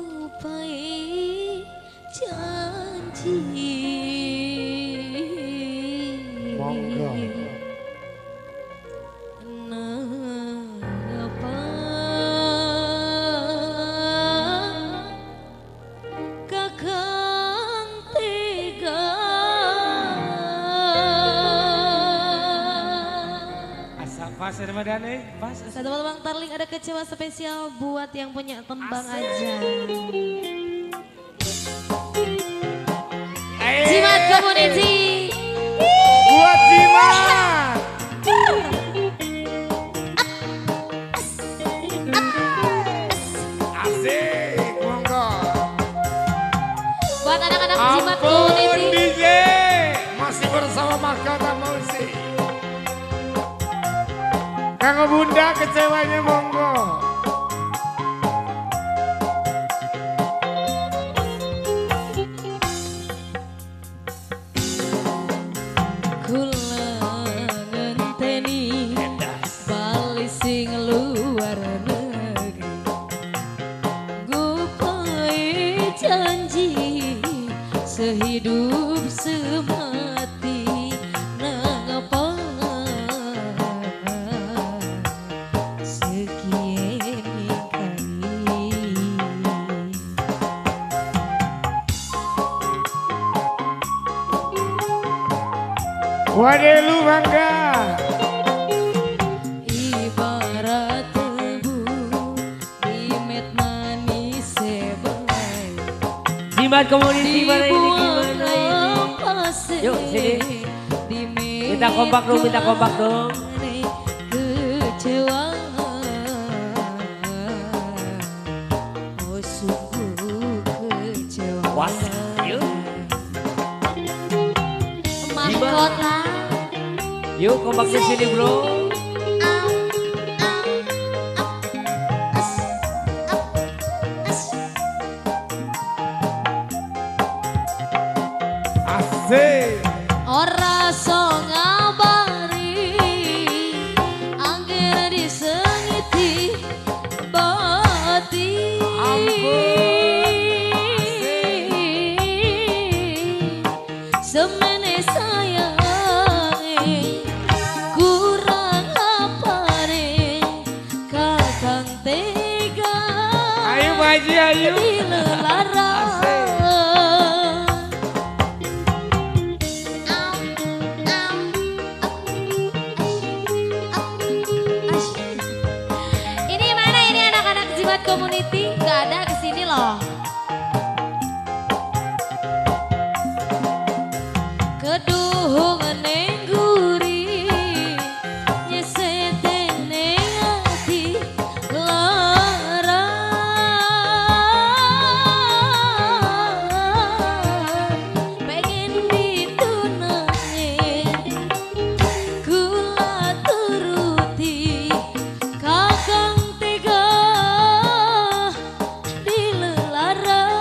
Ngupai janji. Monggo. Napa kakang tega Asal pas Ramadhan pas. satu Bang Tarling ada kecewa spesial buat yang punya tembang aja. Jimat Community. Buat Jimat. Asik, monggo. Buat anak-anak Jimat Ampun Community. DJ, masih bersama Mahkota Musik. Kang Bunda kecewanya monggo. Kula ngenteni bali sing luar negeri. Gupai janji sehidup semati nangapa sekian kali. Wadelu bangga. Ibarat tebu imet manis sebagai Jimat Community mana ini gimana ini? Yuk sini. Minta kompak dong, minta kompak dong. Kecewa, oh sungguh kecewa. Wah, yuk. Mahkota. Yuk kompak di sini bro. Asik. Ora so ngabari angger disengiti bati. Semene sayangi kurang apane kakang tega. Ayo Baji, ayo. Dilarang. Ini mana ini anak-anak Jimat Community? Gak ada kesini loh. Keduhung neng guri nyesete neng hati lara. Pengen ditunangin kula turuti kakang tega dilarang.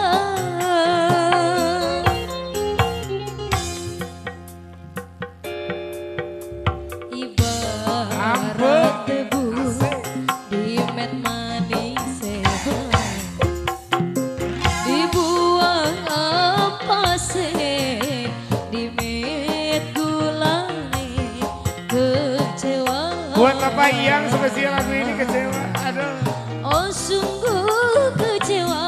Ibarat debu dimet manis sebagai dibuang apa sih dimet gulane kecewa. Buat Bapak Iyang spesial lagu ini kecewa. Aduh. Oh sungguh kecewa.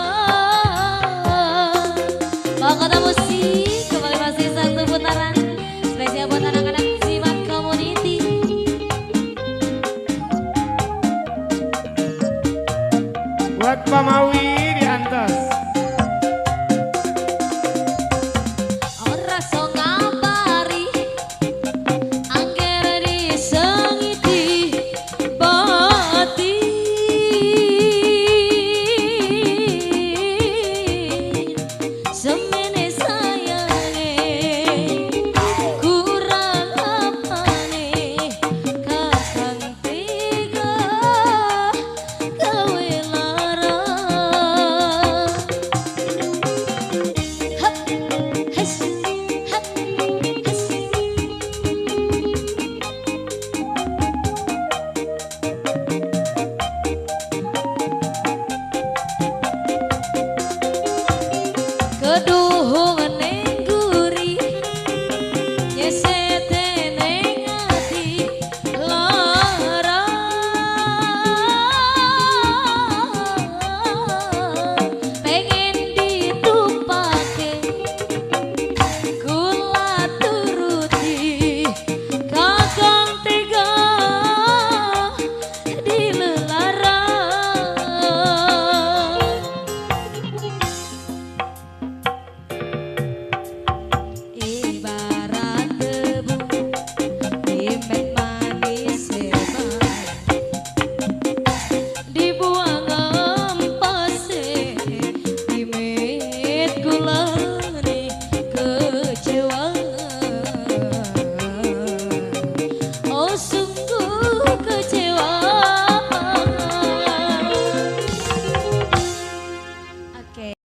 Mahkota Musik kembali masih satu putaran spesial buat anak-anak Jimat Community. Buat Pak Mawi.